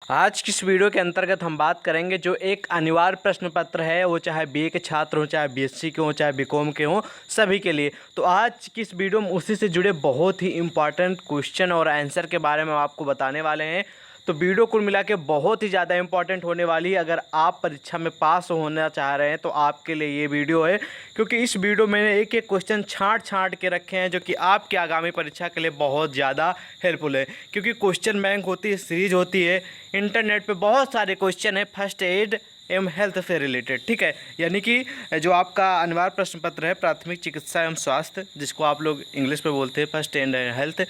आज की इस वीडियो के अंतर्गत हम बात करेंगे जो एक अनिवार्य प्रश्न पत्र है, वो चाहे बीए के छात्र हों, चाहे बीएससी के हों, चाहे बीकॉम के हों, सभी के लिए। तो आज की इस वीडियो में उसी से जुड़े बहुत ही इंपॉर्टेंट क्वेश्चन और आंसर के बारे में आपको बताने वाले हैं। तो वीडियो कुल मिला के बहुत ही ज़्यादा इंपॉर्टेंट होने वाली है। अगर आप परीक्षा में पास होना चाह रहे हैं तो आपके लिए ये वीडियो है, क्योंकि इस वीडियो में एक एक क्वेश्चन छांट के रखे हैं जो कि आपकी आगामी परीक्षा के लिए बहुत ज़्यादा हेल्पफुल है। क्योंकि क्वेश्चन बैंक होती है, सीरीज होती है, इंटरनेट पे बहुत सारे क्वेश्चन है फर्स्ट एड एवं हेल्थ से रिलेटेड, ठीक है। यानी कि जो आपका अनिवार्य प्रश्न पत्र है प्राथमिक चिकित्सा एवं स्वास्थ्य, जिसको आप लोग इंग्लिश में बोलते हैं फर्स्ट एड हेल्थ,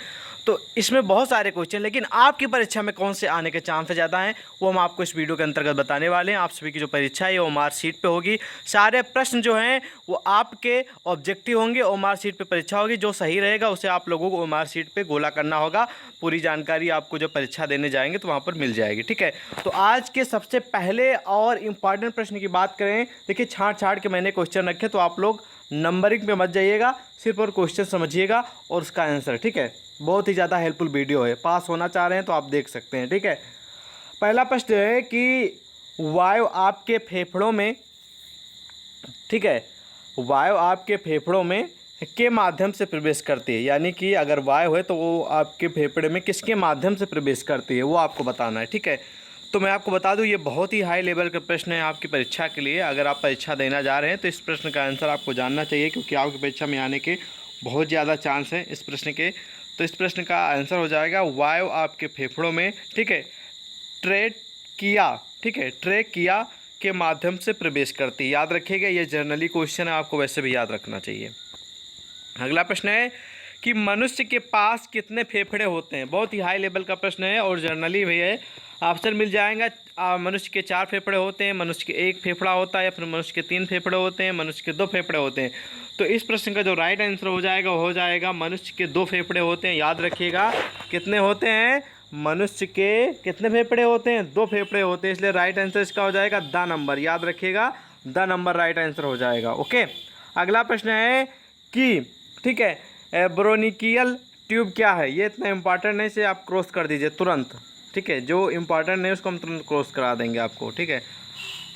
तो इसमें बहुत सारे क्वेश्चन, लेकिन आपकी परीक्षा में कौन से आने के चांस ज़्यादा हैं वो हम आपको इस वीडियो के अंतर्गत बताने वाले हैं। आप सभी की जो परीक्षा है वो मार्कशीट पे होगी। सारे प्रश्न जो हैं वो आपके ऑब्जेक्टिव होंगे और मार्कशीट पे परीक्षा होगी। जो सही रहेगा उसे आप लोगों को मार्कशीट पे गोला करना होगा। पूरी जानकारी आपको जब परीक्षा देने जाएंगे तो वहाँ पर मिल जाएगी, ठीक है। तो आज के सबसे पहले और इम्पॉर्टेंट प्रश्न की बात करें, देखिए छांट के मैंने क्वेश्चन रखे, तो आप लोग नंबरिंग पे मत जाइएगा, सिर्फ और क्वेश्चन समझिएगा और उसका आंसर, ठीक है। बहुत ही ज़्यादा हेल्पफुल वीडियो है, पास होना चाह रहे हैं तो आप देख सकते हैं, ठीक है। पहला प्रश्न है कि वायु आपके फेफड़ों में, ठीक है, वायु आपके फेफड़ों में के माध्यम से प्रवेश करती है। यानी कि अगर वायु है तो वो आपके फेफड़े में किसके माध्यम से प्रवेश करती है वो आपको बताना है, ठीक है। तो मैं आपको बता दूं ये बहुत ही हाई लेवल का प्रश्न है आपकी परीक्षा के लिए। अगर आप परीक्षा देना जा रहे हैं तो इस प्रश्न का आंसर आपको जानना चाहिए, क्योंकि आपकी परीक्षा में आने के बहुत ज़्यादा चांस हैं इस प्रश्न के। तो इस प्रश्न का आंसर हो जाएगा वायु आपके फेफड़ों में, ठीक है, ट्रेकिया, ठीक है, ट्रेकिया के माध्यम से प्रवेश करती है। याद रखिएगा, ये जर्नली क्वेश्चन है, आपको वैसे भी याद रखना चाहिए। अगला प्रश्न है कि मनुष्य के पास कितने फेफड़े होते हैं। बहुत ही हाई लेवल का प्रश्न है और जर्नली भी है। ऑप्शन मिल जाएगा, मनुष्य के 4 फेफड़े होते हैं, मनुष्य के 1 फेफड़ा होता है, या फिर मनुष्य के 3 फेफड़े होते हैं, मनुष्य के 2 फेफड़े होते हैं। तो इस प्रश्न का जो राइट आंसर हो जाएगा वो हो जाएगा मनुष्य के 2 फेफड़े होते हैं। याद रखिएगा कितने होते हैं, मनुष्य के कितने फेफड़े होते हैं, 2 फेफड़े होते हैं, इसलिए राइट आंसर इसका हो जाएगा द नंबर। याद रखिएगा द नंबर राइट आंसर हो जाएगा, ओके। अगला प्रश्न है कि, ठीक है, ब्रोनिकियल ट्यूब क्या है। ये इतना इंपॉर्टेंट है, इसे आप क्रॉस कर दीजिए तुरंत, ठीक है। जो इंपॉर्टेंट है उसको हम तुरंत क्रॉस करा देंगे आपको, ठीक है।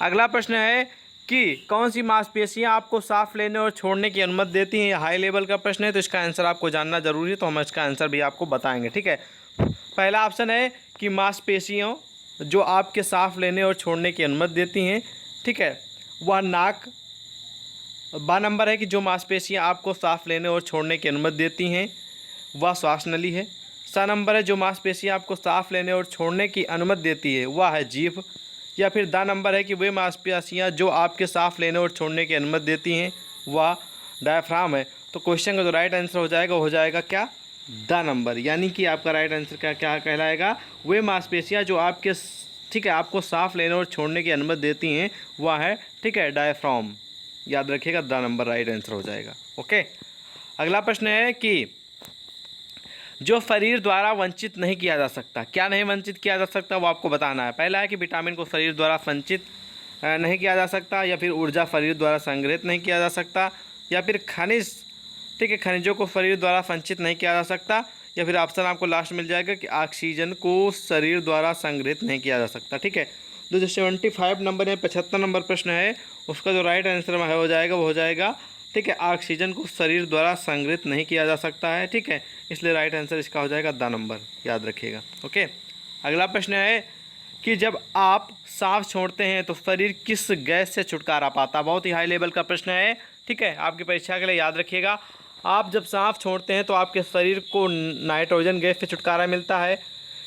अगला प्रश्न है कि कौन सी मांसपेशियां आपको सांस लेने और छोड़ने की अनुमति देती हैं। हाई लेवल का प्रश्न है तो इसका आंसर आपको जानना जरूरी है, तो हम इसका आंसर भी आपको बताएंगे, ठीक है। पहला ऑप्शन है कि मांसपेशियों जो आपके सांस लेने और छोड़ने की अनुमति देती हैं, ठीक है, वह नाक। बा नंबर है कि जो मांसपेशियां आपको सांस लेने और छोड़ने की अनुमति देती हैं वह श्वास नली है। सा नंबर है जो मांसपेशियां आपको सांस लेने और छोड़ने की अनुमति देती है वह है जीभ। या फिर दा नंबर है कि वे मांसपेशियां जो आपके सांस लेने और छोड़ने की अनुमति देती हैं वह डायफ्राम है। तो क्वेश्चन का जो राइट आंसर हो जाएगा वो हो जाएगा क्या, द नंबर। यानी कि आपका राइट आंसर क्या क्या कहलाएगा, वे मांसपेशियां जो आपके, ठीक है, आपको सांस लेने और छोड़ने की अनुमति देती हैं वह है, ठीक है, डायफ्राम। याद रखिएगा द नंबर राइट आंसर हो जाएगा, ओके। अगला प्रश्न है कि जो शरीर द्वारा वंचित नहीं किया जा सकता, क्या नहीं वंचित किया जा सकता वो आपको बताना है। पहला है कि विटामिन को शरीर द्वारा संचित नहीं किया जा सकता, या फिर ऊर्जा शरीर द्वारा संग्रहित नहीं किया जा सकता, या फिर खनिज, ठीक है, खनिजों को शरीर द्वारा संचित नहीं किया जा सकता, या फिर ऑप्शन आपको लास्ट मिल जाएगा कि ऑक्सीजन को शरीर द्वारा संग्रहित नहीं किया जा सकता, ठीक है। तो जो 75 नंबर है, 75 नंबर प्रश्न है, उसका जो राइट आंसर हो जाएगा वो हो जाएगा, ठीक है, ऑक्सीजन को शरीर द्वारा संग्रहित नहीं किया जा सकता है, ठीक है, इसलिए राइट आंसर इसका हो जाएगा द नंबर। याद रखिएगा, ओके। अगला प्रश्न है कि जब आप सांस छोड़ते हैं तो शरीर किस गैस से छुटकारा पाता है। बहुत ही हाई लेवल का प्रश्न है, ठीक है, आपकी परीक्षा के लिए याद रखिएगा। आप जब सांस छोड़ते हैं तो आपके शरीर को नाइट्रोजन गैस से छुटकारा मिलता है,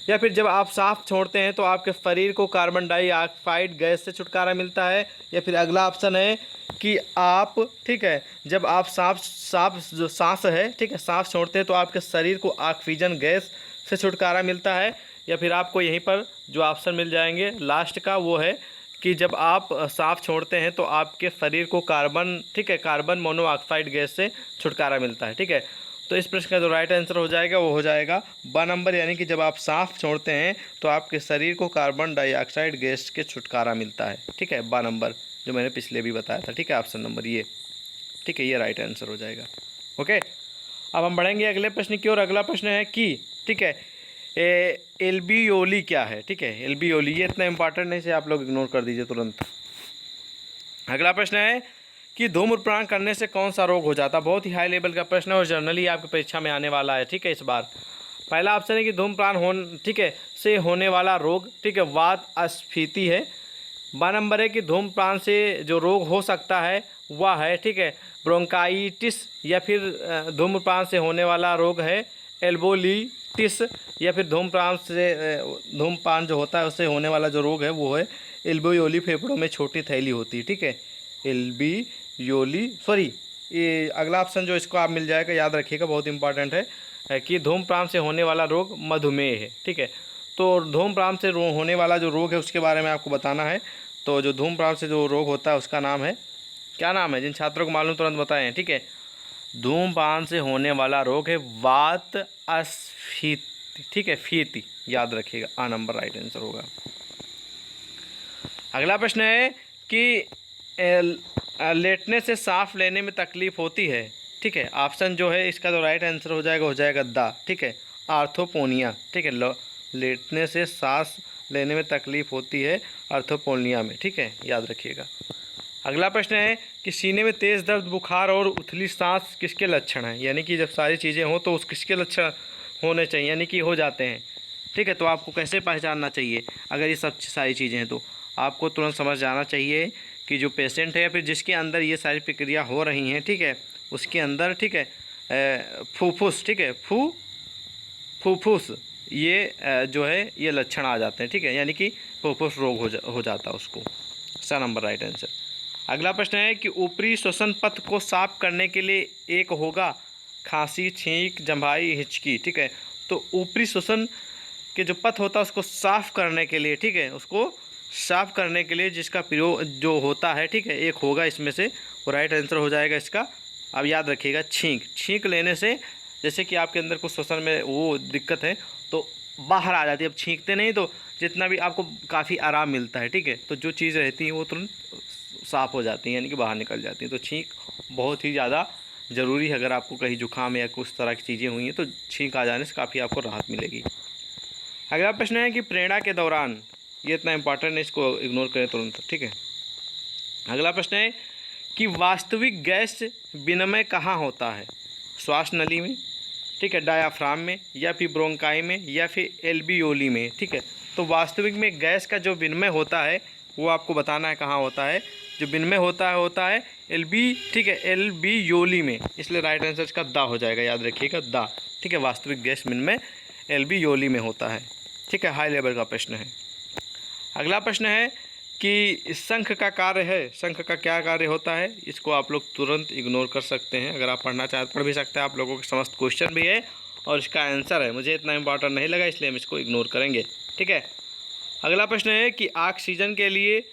या फिर जब आप सांस छोड़ते हैं तो आपके शरीर को कार्बन डाइऑक्साइड गैस से छुटकारा मिलता है, या फिर अगला ऑप्शन है कि आप, ठीक है, जब आप जो सांस है, ठीक है, सांस छोड़ते हैं तो आपके शरीर को ऑक्सीजन गैस से छुटकारा मिलता है, या फिर आपको यहीं पर जो ऑप्शन मिल जाएंगे लास्ट का वो है कि जब आप सांस छोड़ते हैं तो आपके शरीर को कार्बन, ठीक है, कार्बन मोनोऑक्साइड गैस से छुटकारा मिलता है, ठीक है। तो इस प्रश्न का जो राइट आंसर हो जाएगा वो हो जाएगा ब नंबर। यानी कि जब आप सांस छोड़ते हैं तो आपके शरीर को कार्बन डाइऑक्साइड गैस के छुटकारा मिलता है, ठीक है, ब नंबर, जो मैंने पिछले भी बताया था, ठीक है, ऑप्शन नंबर ये, ठीक है, ये राइट आंसर हो जाएगा, ओके। अब हम बढ़ेंगे अगले प्रश्न की ओर। अगला प्रश्न है कि, ठीक है, एल्बियोली क्या है, ठीक है, एल्बियोली, ये इतना इंपॉर्टेंट नहीं, से आप लोग इग्नोर कर दीजिए तुरंत। अगला प्रश्न है कि धूम्रपान करने से कौन सा रोग हो जाता है। बहुत ही हाई लेवल का प्रश्न है और जनरली आपकी परीक्षा में आने वाला है, ठीक है। इस बार पहला ऑप्शन है कि धूम्रपान ठीक है से होने वाला रोग, ठीक है, वात अस्फीति है। बा नंबर है कि धूम्रपान से जो रोग हो सकता है वह है, ठीक है, ब्रोंकाइटिस, या फिर धूम्रपान से होने वाला रोग है एल्बोलिटिस, या फिर धूम्रपान जो होता है उससे होने वाला जो रोग है वो है एल्बियोली, फेफड़ों में छोटी थैली होती है, ठीक है, एल्बियोली, सॉरी, ये अगला ऑप्शन जो इसको आप मिल जाएगा, याद रखिएगा, बहुत इंपॉर्टेंट है कि धूम्रपान से होने वाला रोग मधुमेह है, ठीक है। तो धूम्रपान से होने वाला जो रोग है उसके बारे में आपको बताना है। तो जो धूम्रपान से जो रोग होता है उसका नाम है, क्या नाम है, जिन छात्रों को मालूम तुरंत बताएं, ठीक है। धूम्रपान से होने वाला रोग है वात अस्फीति, ठीक है, फीति, याद रखिएगा, आ नंबर राइट आंसर होगा। अगला प्रश्न है कि लेटने से सांस लेने में तकलीफ होती है, ठीक है। ऑप्शन जो है इसका जो राइट आंसर हो जाएगा द, ठीक है, आर्थोपोनिया, ठीक है, लेटने से सांस लेने में तकलीफ होती है आर्थोपोनिया में, ठीक है, याद रखिएगा। अगला प्रश्न है कि सीने में तेज़ दर्द, बुखार और उथली सांस किसके लक्षण हैं, यानी कि जब सारी चीज़ें हों तो उस किसके लक्षण होने चाहिए, यानी कि हो जाते हैं, ठीक है। तो आपको कैसे पहचानना चाहिए, अगर ये सब सारी चीज़ें हैं तो आपको तुरंत समझ जाना चाहिए कि जो पेशेंट है या फिर जिसके अंदर ये सारी प्रक्रिया हो रही हैं, ठीक है, उसके अंदर, ठीक है, फूफूस, ठीक है, फूफूस, ये जो है ये लक्षण आ जाते हैं, ठीक है, यानी कि फूफूस रोग हो जाता है उसको। सा नंबर राइट आंसर। अगला प्रश्न है कि ऊपरी श्वसन पथ को साफ करने के लिए एक होगा खांसी, छींक, जम्भाई, हिचकी, ठीक है। तो ऊपरी श्वसन के जो पथ होता है उसको साफ करने के लिए, ठीक है, उसको साफ करने के लिए जिसका प्रयोग जो होता है, ठीक है, एक होगा इसमें से, वो राइट आंसर हो जाएगा इसका। अब याद रखिएगा, छींक लेने से, जैसे कि आपके अंदर कुछ श्वसन में वो दिक्कत है तो बाहर आ जाती है। अब छींकते नहीं तो जितना भी आपको काफ़ी आराम मिलता है, ठीक है, तो जो चीज़ रहती है वो तुरंत साफ़ हो जाती हैं, यानी कि बाहर निकल जाती हैं। तो छींक बहुत ही ज़्यादा ज़रूरी है, अगर आपको कहीं जुकाम या कुछ तरह की चीज़ें हुई हैं तो छींक आ जाने से काफ़ी आपको राहत मिलेगी। अगला प्रश्न है कि प्रेरणा के दौरान, ये इतना इंपॉर्टेंट है, इसको इग्नोर करें तुरंत, ठीक है। अगला प्रश्न है कि वास्तविक गैस विनिमय कहाँ होता है, श्वास नली में, ठीक है, डायाफ्राम में, या फिर ब्रोंकाई में, या फिर एल्बियोली में, ठीक है। तो वास्तविक में गैस का जो विनिमय होता है वो आपको बताना है कहाँ होता है। जो विनिमय होता है ठीक है, एल्बियोली में, इसलिए राइट आंसर इसका दा हो जाएगा, याद रखिएगा, दा, ठीक है। वास्तविक गैस विनिमय एल्बियोली में होता है, ठीक है, हाई लेवल का प्रश्न है। अगला प्रश्न है कि शंख का कार्य है, शंख का क्या कार्य होता है, इसको आप लोग तुरंत इग्नोर कर सकते हैं। अगर आप पढ़ना चाहें पढ़ भी सकते हैं, आप लोगों के समस्त क्वेश्चन भी है और इसका आंसर है, मुझे इतना इंपॉर्टेंट नहीं लगा इसलिए हम इसको इग्नोर करेंगे, ठीक है। अगला प्रश्न है कि ऑक्सीजन के लिए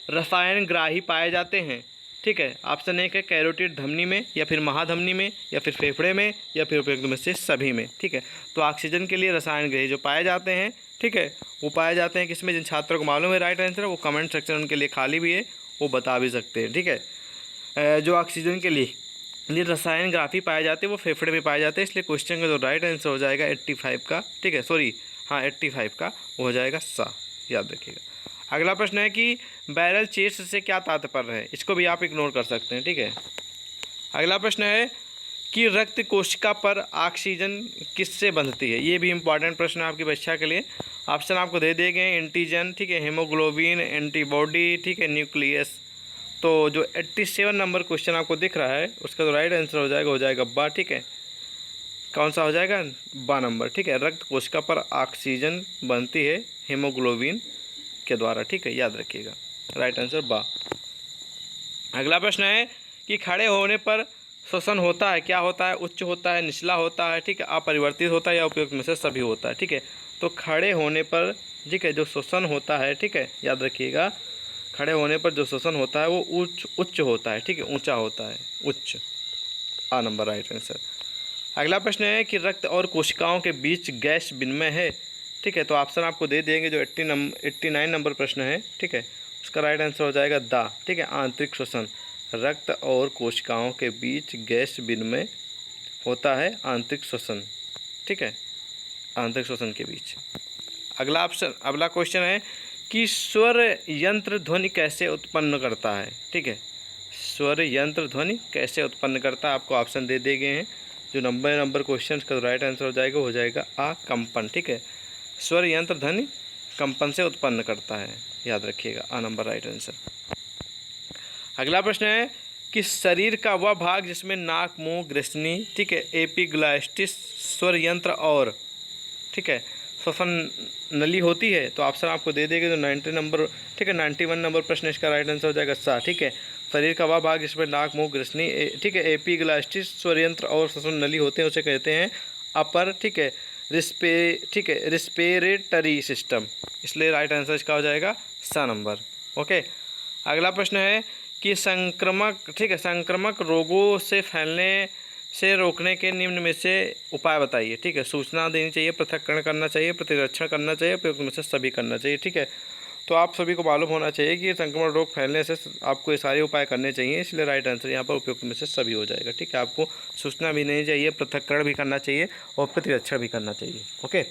रसायन ग्राही पाए जाते हैं, ठीक है। ऑप्शन एक है कैरोटिड धमनी में, या फिर महाधमनी में, या फिर फेफड़े में, या फिर उपयुक्त में से सभी में, ठीक है। तो ऑक्सीजन के लिए रसायन ग्राही जो पाए जाते हैं, ठीक है, वो पाए जाते हैं किसमें, जिन छात्रों को मालूम है राइट आंसर वो कमेंट सेक्शन उनके लिए खाली भी है, वो बता भी सकते हैं, ठीक है। जो ऑक्सीजन के लिए रसायन ग्राफी पाए जाते हैं वो फेफड़े में पाए जाते हैं, इसलिए क्वेश्चन का जो राइट आंसर हो जाएगा 85 का, ठीक है, सॉरी, हाँ 85 का वो हो जाएगा सा, याद रखिएगा। अगला प्रश्न है कि बैरल चेस्ट से क्या तात्पर्य है, इसको भी आप इग्नोर कर सकते हैं, ठीक है। अगला प्रश्न है कि रक्त कोशिका पर ऑक्सीजन किससे बंधती है, ये भी इंपॉर्टेंट प्रश्न है आपकी परीक्षा के लिए। ऑप्शन आपको दे दिए गए, एंटीजन, ठीक है, हीमोग्लोबिन, एंटीबॉडी, ठीक है, न्यूक्लियस। तो जो 87 नंबर क्वेश्चन आपको दिख रहा है उसका जो राइट आंसर हो जाएगा बा, ठीक है। कौन सा हो जाएगा, बा नंबर, ठीक है। रक्त कोशिका पर ऑक्सीजन बनती है हीमोग्लोबिन के द्वारा, ठीक है, याद रखिएगा, राइट आंसर बा। अगला प्रश्न है कि खड़े होने पर श्वसन होता है, क्या होता है, उच्च होता है, निचला होता है, ठीक है, अपरिवर्तित होता है, या उपयुक्त में से सभी होता है, ठीक है। तो खड़े होने पर, ठीक है, जो श्वसन होता है, ठीक है, याद रखिएगा, खड़े होने पर जो श्वसन होता है वो उच्च होता है, ठीक है, ऊंचा होता है, उच्च, आ नंबर राइट आंसर। अगला प्रश्न है कि रक्त और कोशिकाओं के बीच गैस विनिमय है, ठीक है। तो ऑप्शन आपको दे देंगे, जो 89 नंबर प्रश्न है, ठीक है, उसका राइट आंसर हो जाएगा दा, ठीक है, आंतरिक श्वसन। रक्त और कोशिकाओं के बीच गैस विनिमय होता है आंतरिक श्वसन, ठीक है, आंतरिक श्वसन के बीच। अगला क्वेश्चन है कि स्वर यंत्र ध्वनि कैसे उत्पन्न करता है। ठीक है, स्वर यंत्र ध्वनि कैसे उत्पन्न करता है, आपको ऑप्शन दे दिए गए हैं। जो नंबर क्वेश्चन का राइट आंसर हो जाएगा आ कंपन। ठीक है, स्वर यंत्र ध्वनि कंपन से उत्पन्न करता है, याद रखिएगा, आ नंबर राइट आंसर। अगला प्रश्न है कि शरीर का वह भाग जिसमें नाक, मुंह, ग्रसनी, ठीक है, एपिग्लॉटिस, स्वर यंत्र और, ठीक है, श्वसन नली होती है, तो ऑप्शन आपको दे देंगे। तो 90 नंबर, ठीक है, 91 नंबर प्रश्न इसका राइट आंसर हो जाएगा सा। ठीक है, शरीर का वह भाग जिसमें नाक, मुंह, ग्रसनी, ठीक है, एपिग्लॉटिस, स्वर यंत्र और श्वसन नली होते हैं, उसे कहते हैं अपर, ठीक है, रिस्पिरेटरी सिस्टम। इसलिए राइट आंसर इसका हो जाएगा सा नंबर। ओके, अगला प्रश्न है कि संक्रामक, ठीक है, संक्रामक रोगों से फैलने से रोकने के निम्न में से उपाय बताइए। ठीक है, सूचना देनी चाहिए, पृथक्करण करना चाहिए, प्रतिरक्षण करना चाहिए, उपयुक्त में से सभी करना चाहिए। ठीक है, तो आप सभी को मालूम होना चाहिए कि संक्रमण रोग फैलने से आपको ये सारे उपाय करने चाहिए, इसलिए राइट आंसर यहाँ पर उपयुक्त में से सभी हो जाएगा। ठीक है, आपको सूचना भी नहीं चाहिए, पृथक्करण भी करना चाहिए और प्रतिरक्षण भी करना चाहिए। ओके,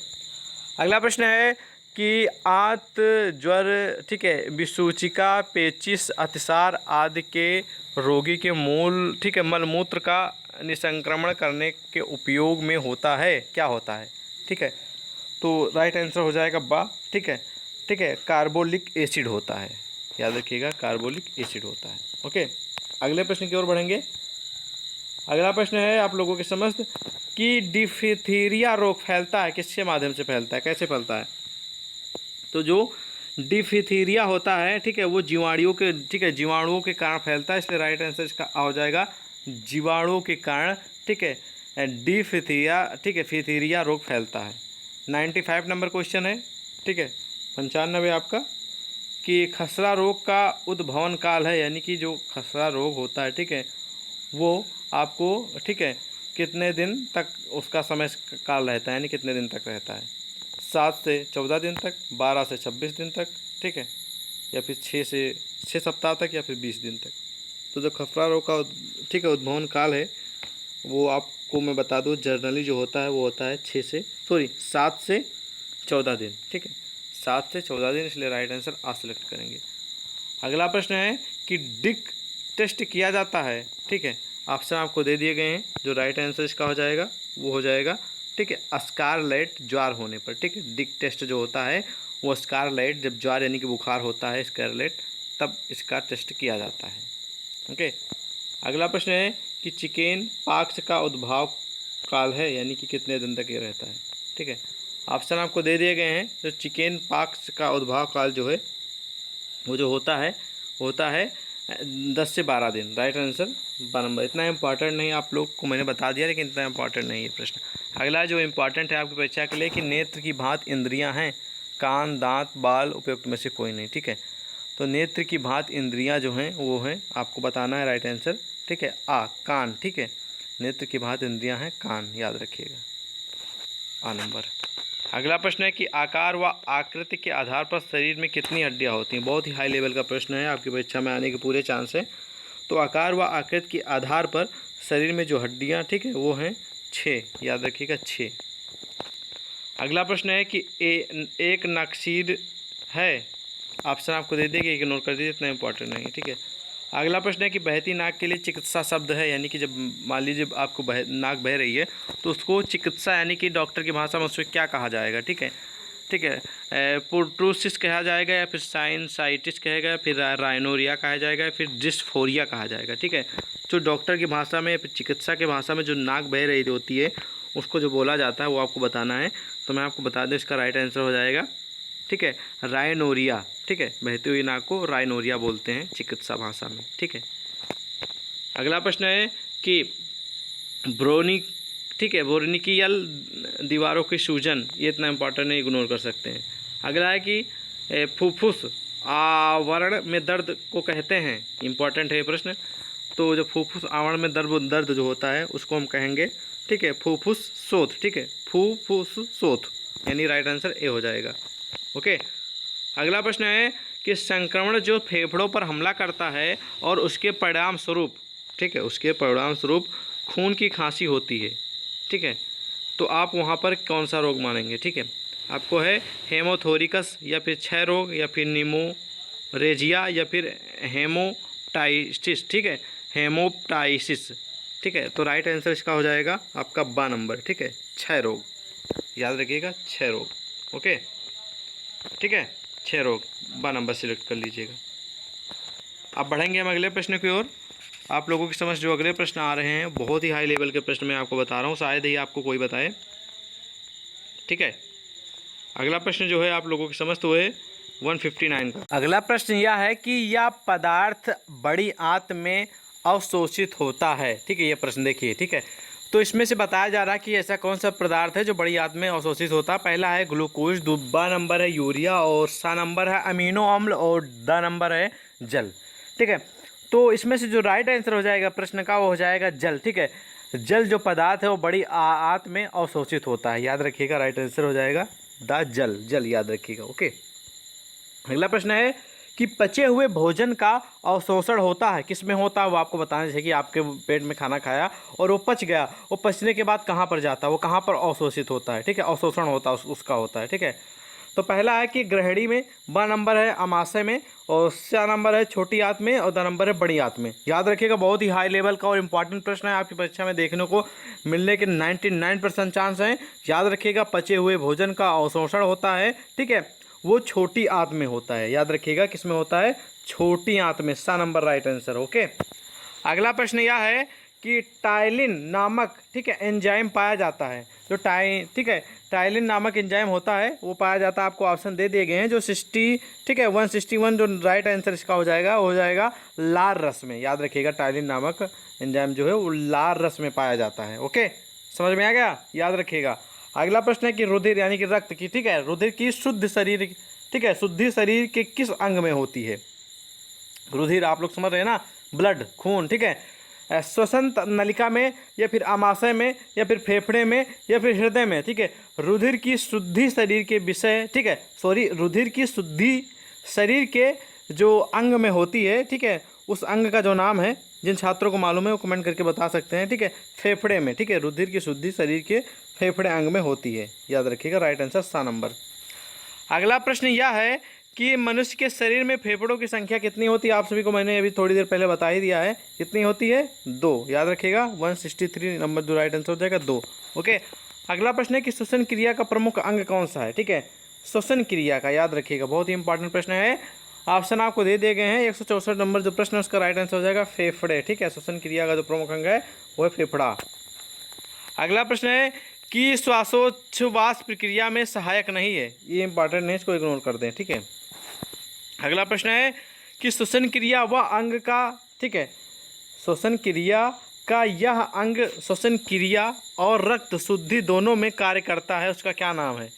अगला प्रश्न है कि आंत, ज्वर, ठीक है, विसूचिका, पेचिश, अतिसार आदि के रोगी के मूल, ठीक है, मलमूत्र का निसंक्रमण करने के उपयोग में होता है, क्या होता है। ठीक है, तो राइट आंसर हो जाएगा बा। ठीक है, ठीक है, कार्बोलिक एसिड होता है, याद रखिएगा, कार्बोलिक एसिड होता है। ओके, अगले प्रश्न की ओर बढ़ेंगे। अगला प्रश्न है आप लोगों के समझ कि डिफथीरिया रोग फैलता है किसके माध्यम से फैलता है, कैसे फैलता है। तो जो डिफथीरिया होता है, ठीक है, वो जीवाणुओं के, ठीक है, जीवाणुओं के कारण फैलता है, इसलिए राइट आंसर इसका हो जाएगा जीवाणुओं के कारण। ठीक है, डिफथीरिया, ठीक है, फिथीरिया रोग फैलता है। 95 नंबर क्वेश्चन है। ठीक है, 95 आपका कि खसरा रोग का उद्भवन काल है, यानी कि जो खसरा रोग होता है, ठीक है, वो आपको, ठीक है, कितने दिन तक उसका समय काल रहता है, यानी कितने दिन तक रहता है। 7 से 14 दिन तक, 12 से 26 दिन तक, ठीक है, या फिर 6 सप्ताह तक, या फिर 20 दिन तक। तो जो खसरा रोग का, ठीक है, उद्भवन काल है, वो आपको मैं बता दूँ, जर्नली जो होता है वो होता है 7 से 14 दिन। ठीक है, 7 से 14 दिन, इसलिए राइट आंसर आ सिलेक्ट करेंगे। अगला प्रश्न है कि डिक टेस्ट किया जाता है। ठीक है, ऑप्शन आपको दे दिए गए हैं, जो राइट आंसर इसका हो जाएगा वो हो जाएगा, ठीक है, स्कारलेट ज्वार होने पर। ठीक है, डिक टेस्ट जो होता है वो स्कारलेट, जब ज्वार यानी कि बुखार होता है, स्कारलेट, तब इसका टेस्ट किया जाता है। ओके, अगला प्रश्न है कि चिकेन पॉक्स का उद्भव काल है, यानी कि कितने दिन तक ये रहता है। ठीक है, ऑप्शन आपको दे दिए गए हैं। जो चिकेन पॉक्स का उद्भव काल जो है वो जो होता है 10 से 12 दिन। Right answer number. इतना इंपॉर्टेंट नहीं, आप लोग को मैंने बता दिया, लेकिन इतना इंपॉर्टेंट नहीं है प्रश्न। अगला जो इंपॉर्टेंट है आपकी परीक्षा के लिए कि नेत्र की भांति इंद्रियां हैं, कान, दांत, बाल, उपयुक्त में से कोई नहीं। ठीक है, तो नेत्र की भांति इंद्रियां जो हैं वो हैं, आपको बताना है राइट आंसर। ठीक है, कान। ठीक है, नेत्र की भांति इंद्रियां हैं कान, याद रखिएगा, आ नंबर। अगला प्रश्न है कि आकार व आकृति के आधार पर शरीर में कितनी हड्डियां होती हैं। बहुत ही हाई लेवल का प्रश्न है, आपकी परीक्षा में आने के पूरे चांस है। तो आकार व आकृति के आधार पर शरीर में जो हड्डियां, ठीक है, वो हैं 6, याद रखिएगा 6। अगला प्रश्न है कि एक नक्सीर है, ऑप्शन आपको दे देंगे, इग्नोर कर दीजिए, इतना इंपॉर्टेंट नहीं है। ठीक है, अगला प्रश्न है कि बहती नाक के लिए चिकित्सा शब्द है, यानी कि जब मान लीजिए आपको नाक बह रही है तो उसको चिकित्सा, यानी कि डॉक्टर की भाषा में उसको क्या कहा जाएगा। ठीक है, ठीक है, प्रोट्रूसिस कहा जाएगा, या फिर साइनसाइटिस कहेगा, फिर राइनोरिया कहा जाएगा, या फिर डिस्फोरिया कहा जाएगा। ठीक है, जो डॉक्टर की भाषा में या फिर चिकित्सा की भाषा में जो नाक बह रही होती है उसको जो बोला जाता है वो आपको बताना है। तो मैं आपको बता दूँ, इसका राइट आंसर हो जाएगा, ठीक है, राइनोरिया। ठीक है, बहती हुई नाक को राइनोरिया बोलते हैं चिकित्सा भाषा में। ठीक है, अगला प्रश्न है कि ब्रोनिकियल दीवारों की सूजन, ये इतना इंपॉर्टेंट नहीं, इग्नोर कर सकते हैं। अगला है कि फुफ्फुस आवरण में दर्द को कहते हैं, इंपॉर्टेंट है ये प्रश्न। तो जो फुफ्फुस आवरण में दर्द जो होता है उसको हम कहेंगे, ठीक है, फुफ्फुस शोथ। ठीक है, फुफ्फुस शोथ, यानी राइट आंसर ए हो जाएगा। ओके, अगला प्रश्न है कि संक्रमण जो फेफड़ों पर हमला करता है और उसके परिणाम स्वरूप, ठीक है, उसके परिणाम स्वरूप खून की खांसी होती है। ठीक है, तो आप वहाँ पर कौन सा रोग मानेंगे, ठीक है। आपको है हेमोथोरिकस या फिर क्षय रोग या फिर निमोरेजिया या फिर हेमोप्टाइसिस, ठीक है, हेमोप्टाइसिस, ठीक है। तो राइट आंसर इसका हो जाएगा आपका बा नंबर, ठीक है, क्षय रोग, याद रखिएगा क्षय रोग, ओके, ठीक है, क्षय रोग, बा नंबर सिलेक्ट कर लीजिएगा। अब बढ़ेंगे हम अगले प्रश्न की ओर। आप लोगों की समझ जो अगले प्रश्न आ रहे हैं बहुत ही हाई लेवल के प्रश्न मैं आपको बता रहा हूँ, शायद ही आपको कोई बताए, ठीक है। अगला प्रश्न जो है आप लोगों की समझ तो है 159 का। अगला प्रश्न यह है कि यह पदार्थ बड़ी आंत में अवशोषित होता है, ठीक है। ये प्रश्न देखिए, ठीक है। तो इसमें से बताया जा रहा है कि ऐसा कौन सा पदार्थ है जो बड़ी आंत में अवशोषित होता है। पहला है ग्लूकोज, दूसरा नंबर है यूरिया और सा नंबर है अमीनो अम्ल और द नंबर है जल, ठीक है। तो इसमें से जो राइट आंसर हो जाएगा प्रश्न का वो हो जाएगा जल, ठीक है। जल जो पदार्थ है वो बड़ी आंत में अवशोषित होता है, याद रखिएगा, राइट आंसर हो जाएगा द जल, जल याद रखिएगा, ओके। अगला प्रश्न है कि पचे हुए भोजन का अवशोषण होता है, किस में होता है वो आपको बताना चाहिए कि आपके पेट में खाना खाया और वो पच गया, वो पचने के बाद कहाँ पर जाता है, वो कहाँ पर अवशोषित होता है, ठीक है, अवशोषण होता है उसका होता है, ठीक है। तो पहला है कि ग्रहणी में, ब नंबर है अमाशय में और सा नंबर है छोटी आंत में और द नंबर है बड़ी आंत में, याद रखिएगा। बहुत ही हाई लेवल का और इंपॉर्टेंट प्रश्न है, आपकी परीक्षा में देखने को मिलने के 99% चांस हैं, याद रखिएगा। पचे हुए भोजन का अवशोषण होता है, ठीक है, वो छोटी आंत में होता है, याद रखिएगा, किस में होता है, छोटी आंत में, सा नंबर राइट आंसर, ओके। अगला प्रश्न यह है कि टाइलिन नामक, ठीक है, एंजाइम पाया जाता है, जो ठीक है, टाइलिन नामक एंजाइम होता है वो पाया जाता है, आपको ऑप्शन दे दिए गए हैं जो 60, ठीक है, 161 जो राइट आंसर इसका हो जाएगा लाल रस में, याद रखिएगा। टाइलिन नामक एंजाइम जो है वो लाल रस में पाया जाता है, ओके, समझ में आ गया, याद रखिएगा। अगला प्रश्न है कि रुधिर यानी कि रक्त की, ठीक है, रुधिर की शुद्ध शरीर, ठीक है, शुद्धि शरीर के किस अंग में होती है। रुधिर आप लोग समझ रहे हैं ना, ब्लड, खून, ठीक है, श्वसन नलिका में या फिर आमाशय में या फिर फेफड़े में या फिर हृदय में, ठीक है। रुधिर की शुद्धि शरीर के विषय, ठीक है, सॉरी, रुधिर की शुद्धि शरीर के जो अंग में होती है, ठीक है, उस अंग का जो नाम है, जिन छात्रों को मालूम है वो कमेंट करके बता सकते हैं, ठीक है, फेफड़े में, ठीक है, रुधिर की शुद्धि शरीर के फेफड़े अंग में होती है, याद रखिएगा, राइट आंसर सा नंबर। अगला प्रश्न यह है कि मनुष्य के शरीर में फेफड़ों की संख्या कितनी होती है, आप सभी को मैंने अभी थोड़ी देर पहले बता ही दिया है, कितनी होती है, 2, याद रखिएगा, 163 नंबर जो राइट आंसर हो जाएगा 2, ओके। अगला प्रश्न है कि श्वसन क्रिया का प्रमुख अंग कौन सा है, ठीक है, श्वसन क्रिया का, याद रखिएगा, बहुत ही इंपॉर्टेंट प्रश्न है। ऑप्शन आपको दे दिए गए हैं, 164 नंबर जो प्रश्न है उसका राइट आंसर हो जाएगा फेफड़े, ठीक है, श्वसन क्रिया का जो प्रमुख अंग है वो है फेफड़ा। अगला प्रश्न है कि श्वासोच्छ्वास प्रक्रिया में सहायक नहीं है, ये इंपॉर्टेंट है, इसको इग्नोर कर दें, ठीक है। अगला प्रश्न है कि श्वसन क्रिया व अंग का, ठीक है, श्वसन क्रिया का यह अंग श्वसन क्रिया और रक्त शुद्धि दोनों में कार्य करता है, उसका क्या नाम है,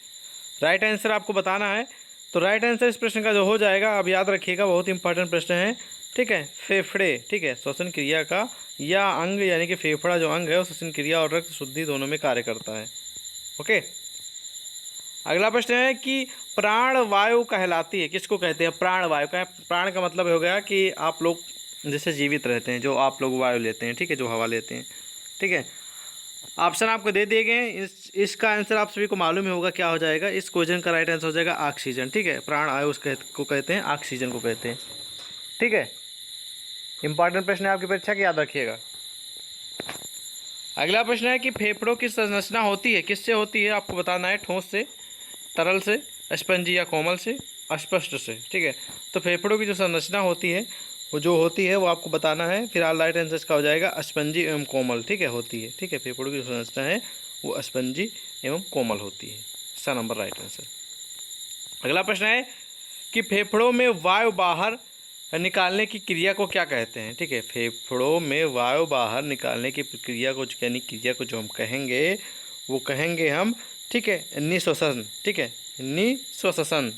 राइट आंसर आपको बताना है। तो राइट आंसर इस प्रश्न का जो हो जाएगा, अब याद रखिएगा, बहुत इंपॉर्टेंट प्रश्न है, ठीक है, फेफड़े, ठीक है, श्वसन क्रिया का यह अंग यानी कि फेफड़ा जो अंग है वो श्वसन क्रिया और रक्त शुद्धि दोनों में कार्य करता है, ओके। अगला प्रश्न है कि प्राण वायु कहलाती है, किसको कहते हैं, प्राण वायु का, प्राण का मतलब हो गया कि आप लोग जैसे जीवित रहते हैं, जो आप लोग वायु लेते हैं, ठीक है, जो हवा लेते हैं, ठीक है। ऑप्शन आपको दे दिए गए, इसका आंसर आप सभी को मालूम ही होगा क्या हो जाएगा, इस क्वेश्चन का राइट आंसर हो जाएगा ऑक्सीजन, ठीक है, प्राण वायु को कहते हैं, ऑक्सीजन को कहते हैं, ठीक है। इंपॉर्टेंट प्रश्न है आपकी परीक्षा की, याद रखिएगा। अगला प्रश्न है कि फेफड़ों की संरचना होती है, किससे होती है, आपको बताना है, ठोस से, तरल से, स्पंजी या कोमल से, अस्पष्ट से, ठीक है। तो फेफड़ों की जो संरचना होती है वो आपको बताना है, फिर राइट आंसर इसका हो जाएगा स्पंजी एवं कोमल, ठीक है, होती है, ठीक है, फेफड़ों की जो संरचना है वो स्पंजी एवं कोमल होती है, सा नंबर राइट आंसर। अगला प्रश्न है कि फेफड़ों में वायु बाहर निकालने की क्रिया को क्या कहते हैं, ठीक है, फेफड़ों में वायु बाहर निकालने की प्रक्रिया को, यानी क्रिया को जो हम कहेंगे वो कहेंगे हम, ठीक है, निःश्वसन, ठीक है, निःश्वसन,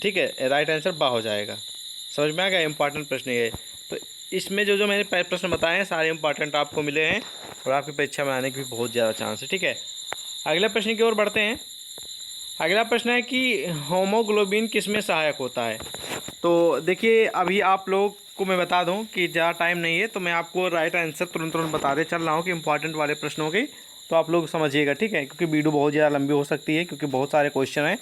ठीक है, राइट आंसर बा हो जाएगा, समझ में आ गया, इंपॉर्टेंट प्रश्न ये। तो इसमें जो मैंने प्रश्न बताए हैं सारे इंपॉर्टेंट आपको मिले हैं और आपकी परीक्षा में आने के भी बहुत ज़्यादा चांस है, ठीक है। अगले प्रश्न की ओर बढ़ते हैं। अगला प्रश्न है कि होमोग्लोबिन किस में सहायक होता है। तो देखिए अभी आप लोग को मैं बता दूं कि ज़्यादा टाइम नहीं है, तो मैं आपको राइट आंसर तुरंत बता दे चल रहा हूँ कि इंपॉर्टेंट वाले प्रश्नों के तो आप लोग समझिएगा, ठीक है, क्योंकि वीडियो बहुत ज़्यादा लंबी हो सकती है, क्योंकि बहुत सारे क्वेश्चन हैं।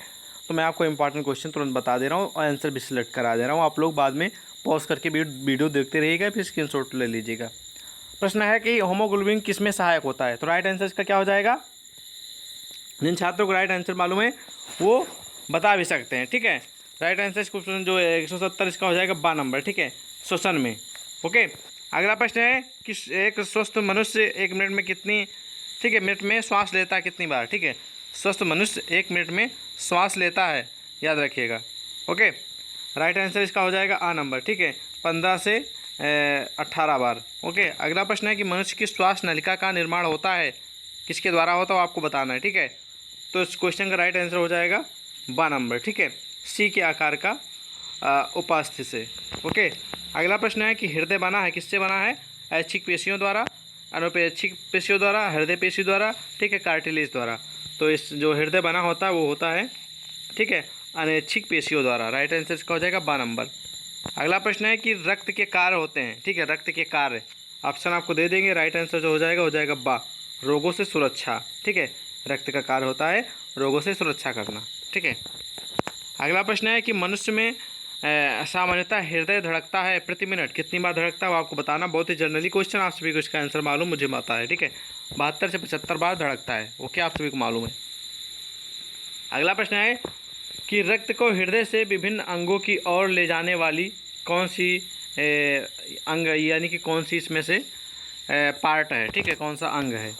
तो मैं आपको इंपॉर्टेंट क्वेश्चन तुरंत बता दे रहा हूँ और आंसर भी सिलेक्ट करा दे रहा हूँ। आप लोग बाद में पॉज करके वीडियो देखते रहिएगा, फिर स्क्रीनशॉट ले लीजिएगा। प्रश्न है कि हीमोग्लोबिन किस में सहायक होता है? तो राइट आंसर इसका क्या हो जाएगा? जिन छात्रों को राइट आंसर मालूम है वो बता भी सकते हैं, ठीक है। राइट आंसर क्वेश्चन जो 170 इसका हो जाएगा 12 नंबर, ठीक है, श्वसन में। ओके, अगला प्रश्न है कि एक स्वस्थ मनुष्य 1 मिनट में कितनी, ठीक है, मिनट में श्वास लेता है कितनी बार? ठीक है, स्वस्थ मनुष्य 1 मिनट में श्वास लेता है, याद रखिएगा। ओके, राइट आंसर इसका हो जाएगा आ नंबर, ठीक है, 15 से 18 बार। ओके, अगला प्रश्न है कि मनुष्य की श्वास नलिका का निर्माण होता है किसके द्वारा होता है, वो आपको बताना है, ठीक है। तो इस क्वेश्चन का राइट आंसर हो जाएगा 12 नंबर, ठीक है, सी के आकार का उपास्थि से। ओके, अगला प्रश्न है कि हृदय बना है किससे बना है? ऐच्छिक पेशियों द्वारा, अनुपेक्षिक पेशियों द्वारा, हृदय पेशी द्वारा, ठीक है, कार्टिलेज द्वारा। तो इस जो हृदय बना होता है वो होता है, ठीक है, अनैच्छिक पेशियों द्वारा। राइट आंसर इसका हो जाएगा 12 नंबर। अगला प्रश्न है कि रक्त के कार्य होते हैं, ठीक है, रक्त के कार्य ऑप्शन आपको दे देंगे। राइट आंसर जो हो जाएगा बा, रोगों से सुरक्षा, ठीक है, रक्त का कार्य होता है रोगों से सुरक्षा करना, ठीक है। अगला प्रश्न है कि मनुष्य में सामान्यतः हृदय धड़कता है प्रति मिनट कितनी बार धड़कता है, वो आपको बताना। बहुत ही जनरली क्वेश्चन, आप सभी को इसका आंसर मालूम, मुझे पता है, ठीक है, 72 से 75 बार धड़कता है। ओके, आप सभी को मालूम है। अगला प्रश्न है कि रक्त को हृदय से विभिन्न अंगों की ओर ले जाने वाली कौन सी अंग, यानी कि कौन सी इसमें से पार्ट है, ठीक है, कौन सा अंग है?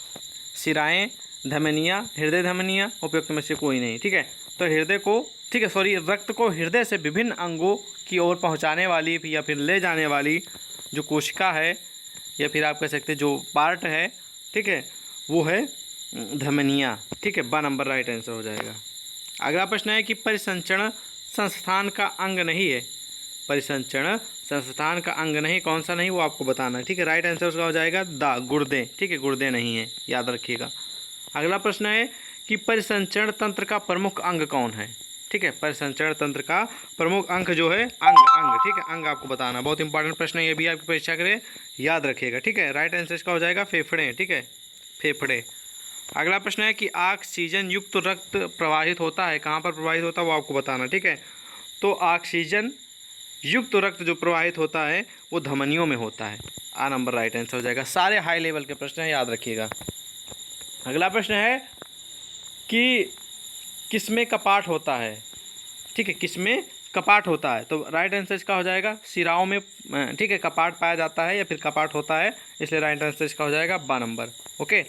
शिराएँ, धमनियाँ, हृदय धमनियाँ, उपयुक्त में से कोई नहीं, ठीक है। तो हृदय को, ठीक है, सॉरी, रक्त को हृदय से विभिन्न अंगों की ओर पहुंचाने वाली या फिर ले जाने वाली जो कोशिका है, या फिर आप कह सकते हैं जो पार्ट है, ठीक है, वो है धमनियाँ, ठीक है, 12 नंबर राइट आंसर हो जाएगा। अगला प्रश्न है कि परिसंचरण संस्थान का अंग नहीं है, परिसंचरण संस्थान का अंग नहीं, कौन सा नहीं, वो आपको बताना है, ठीक है। राइट आंसर उसका हो जाएगा दा, गुर्दे, ठीक है, गुर्दे नहीं है, याद रखिएगा। अगला प्रश्न है कि परिसंचरण तंत्र का प्रमुख अंग कौन है? ठीक है, परिसंचरण तंत्र का प्रमुख अंग जो है अंग, ठीक है, अंग आपको बताना। बहुत इंपॉर्टेंट प्रश्न है ये भी, आपकी परीक्षा करे, याद रखिएगा, ठीक है। राइट आंसर इसका हो जाएगा फेफड़े, ठीक है, फेफड़े। अगला प्रश्न है कि ऑक्सीजन युक्त रक्त प्रवाहित होता है, कहाँ पर प्रवाहित होता है, वो आपको बताना, ठीक है। तो ऑक्सीजन युक्त रक्त जो प्रवाहित होता है वो धमनियों में होता है, आ नंबर राइट आंसर हो जाएगा। सारे हाई लेवल के प्रश्न हैं, याद रखिएगा। अगला प्रश्न है कि किसमें कपाट होता है, ठीक है, किसमें कपाट होता है? तो राइट आंसर इसका हो जाएगा शिराओं में, ठीक है, कपाट पाया जाता है या फिर कपाट होता है, इसलिए राइट आंसर इसका हो जाएगा 12 नंबर। ओके,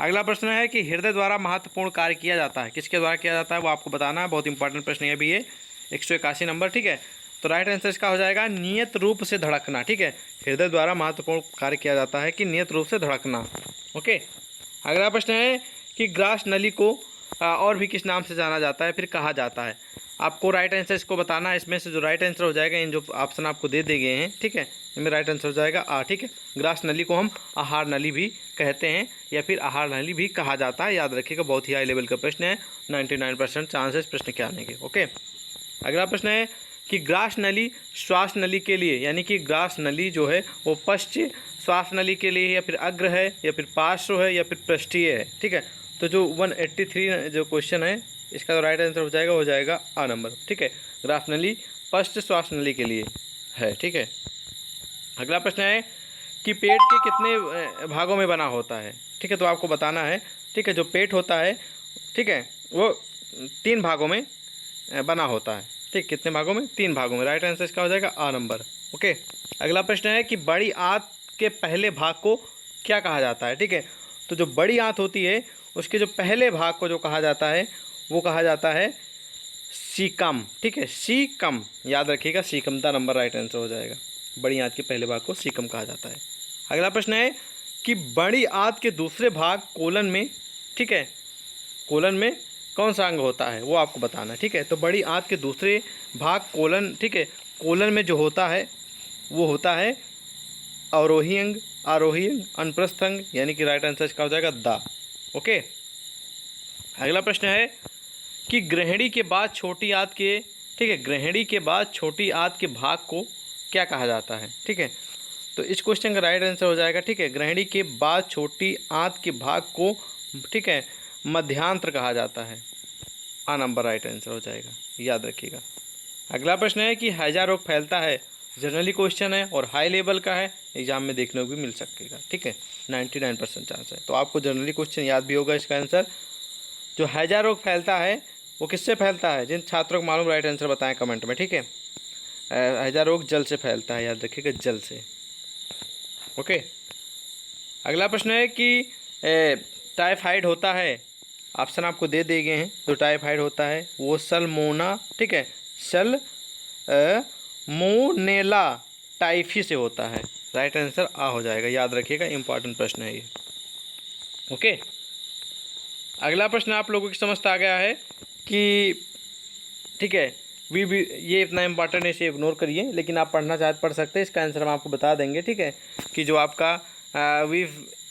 अगला प्रश्न है कि हृदय द्वारा महत्वपूर्ण कार्य किया जाता है, किसके द्वारा किया जाता है, वो आपको बताना है। बहुत इंपॉर्टेंट प्रश्न ये भी है, 181 नंबर, ठीक है। तो राइट आंसर इसका हो जाएगा नियत रूप से धड़कना, ठीक है, हृदय द्वारा महत्वपूर्ण कार्य किया जाता है कि नियत रूप से धड़कना। ओके, अगला प्रश्न है कि ग्रास नली को और भी किस नाम से जाना जाता है, फिर कहा जाता है? आपको राइट आंसर इसको बताना है। इसमें से जो राइट आंसर हो जाएगा, इन जो ऑप्शन आपको दे दिए गए हैं, ठीक है, इनमें राइट आंसर हो जाएगा आ, ठीक है। ग्रास नली को हम आहार नली भी कहते हैं या फिर आहार नली भी कहा जाता है, याद रखिएगा। बहुत ही हाई लेवल का प्रश्न है, 99% चांसेस प्रश्न के आने के। ओके, अगला प्रश्न है कि ग्रास नली श्वास नली के लिए, यानी कि ग्रास नली जो है वो पश्च श्वास नली के लिए या फिर अग्र है या फिर पार्श्व है या फिर पृष्ठीय है, ठीक है। तो जो 183 जो क्वेश्चन है, इसका जो राइट आंसर हो जाएगा आ नंबर, ठीक है। ग्रास नली पश्च श्वास नली के लिए है, ठीक है। अगला प्रश्न है कि पेट के कितने भागों में बना होता है, ठीक है, तो आपको बताना है, ठीक है। जो पेट होता है, ठीक है, वो 3 भागों में बना होता है, ठीक, कितने भागों में? 3 भागों में। राइट आंसर इसका हो जाएगा आ नंबर। ओके, अगला प्रश्न है कि बड़ी आंत के पहले भाग को क्या कहा जाता है, ठीक है। तो जो बड़ी आंत होती है उसके जो पहले भाग को जो कहा जाता है वो कहा जाता है सीकम, ठीक है, सीकम, याद रखिएगा, सीकम दा नंबर राइट आंसर हो जाएगा। बड़ी आंत के पहले भाग को सीकम कहा जाता है। अगला प्रश्न है कि बड़ी आंत के दूसरे भाग कोलन में, ठीक है, कोलन में कौन सा अंग होता है, वो आपको बताना है, ठीक है। तो बड़ी आंत के दूसरे भाग कोलन, ठीक है, कोलन में जो होता है वो होता है अवरोही अंग, आरोही अंग, अनुप्रस्थ अंग, यानी कि राइट आंसर इसका हो जाएगा दा। ओके, अगला प्रश्न है कि ग्रहणी के बाद छोटी आंत के, ठीक है, ग्रहणी के बाद छोटी आंत के भाग को क्या कहा जाता है, ठीक है। तो इस क्वेश्चन का राइट आंसर हो जाएगा, ठीक है, ग्रहणी के बाद छोटी आंत के भाग को ठीक है, मध्यांतर कहा जाता है। आ नंबर राइट आंसर हो जाएगा, याद रखिएगा। अगला प्रश्न है कि हैजा रोग फैलता है, जनरली क्वेश्चन है और हाई लेवल का है, एग्जाम में देखने को भी मिल सकेगा। ठीक है, 99% चांस है, तो आपको जनरली क्वेश्चन याद भी होगा। इसका आंसर जो हैजा रोग फैलता है वो किससे फैलता है, जिन छात्रों को मालूम राइट आंसर बताएं कमेंट में। ठीक है, हैजा रोग जल से फैलता है, याद रखिएगा, जल से। ओके, अगला प्रश्न है कि टाइफाइड होता है, ऑप्शन आपको दे दिए गए हैं। जो टाइफाइड होता है वो सल्मोना, ठीक है, मोनेला टाइफी से होता है। राइट आंसर आ हो जाएगा, याद रखिएगा, इंपॉर्टेंट प्रश्न है ये। ओके, अगला प्रश्न आप लोगों की समझ आ गया है कि ठीक है, वी ये इतना इंपॉर्टेंट है, इसे इग्नोर करिए, लेकिन आप पढ़ना चाहते पढ़ सकते हैं। इसका आंसर हम आपको बता देंगे। ठीक है, कि जो आपका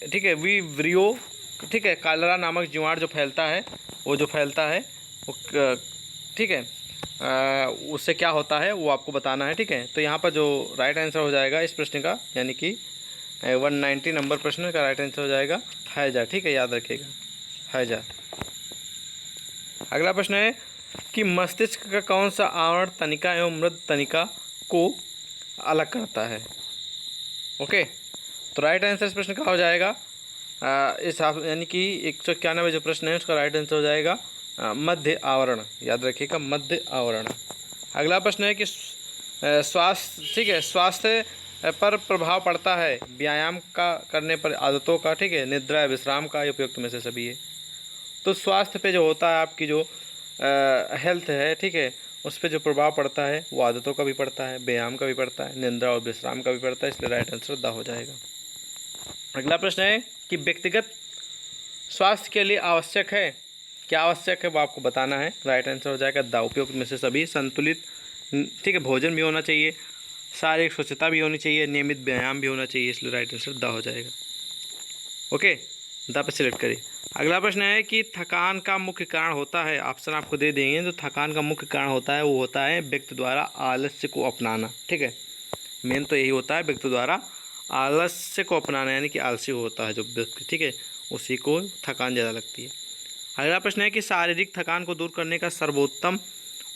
ठीक है, वीब्रियो, ठीक है, कालरा नामक जीवाणु जो फैलता है, वो जो फैलता है वो ठीक है, उससे क्या होता है वो आपको बताना है। ठीक है, तो यहाँ पर जो राइट आंसर हो जाएगा इस प्रश्न का, यानी कि 190 नंबर प्रश्न का राइट आंसर हो जाएगा हैजा। ठीक है, याद रखिएगा, हैजा। अगला प्रश्न है कि मस्तिष्क का कौन सा आवरण तनिका एवं मृद तनिका को अलग करता है। ओके, तो राइट आंसर इस प्रश्न का हो जाएगा इस यानी कि 191 जो प्रश्न है उसका राइट आंसर हो जाएगा मध्य आवरण, याद रखिएगा, मध्य आवरण। अगला प्रश्न है कि स्वास्थ्य, ठीक है, स्वास्थ्य पर प्रभाव पड़ता है व्यायाम का करने पर, आदतों का, ठीक है, निद्रा विश्राम का, उपयुक्त में से सभी है। तो स्वास्थ्य पे जो होता है आपकी जो हेल्थ है, ठीक है, उस पर जो प्रभाव पड़ता है वो आदतों का भी पड़ता है, व्यायाम का भी पड़ता है, निद्रा और विश्राम का भी पड़ता है, इसलिए राइट आंसर द हो जाएगा। अगला प्रश्न है कि व्यक्तिगत स्वास्थ्य के लिए आवश्यक है, क्या आवश्यक है वो आपको बताना है। राइट आंसर हो जाएगा द, उपयुक्त में से सभी। संतुलित, ठीक है, भोजन भी होना चाहिए, शारीरिक स्वच्छता भी होनी चाहिए, नियमित व्यायाम भी होना चाहिए, इसलिए राइट आंसर द हो जाएगा। ओके, द पे सिलेक्ट करिए। अगला प्रश्न है कि थकान का मुख्य कारण होता है, ऑप्शन आपको दे देंगे। जो थकान का मुख्य कारण होता है वो होता है व्यक्ति द्वारा आलस्य को अपनाना। ठीक है, मेन तो यही होता है, व्यक्ति द्वारा आलस्य को अपनाना, यानी कि आलसी होता है जो व्यक्ति, ठीक है, उसी को थकान ज़्यादा लगती है। अगला प्रश्न है कि शारीरिक थकान को दूर करने का सर्वोत्तम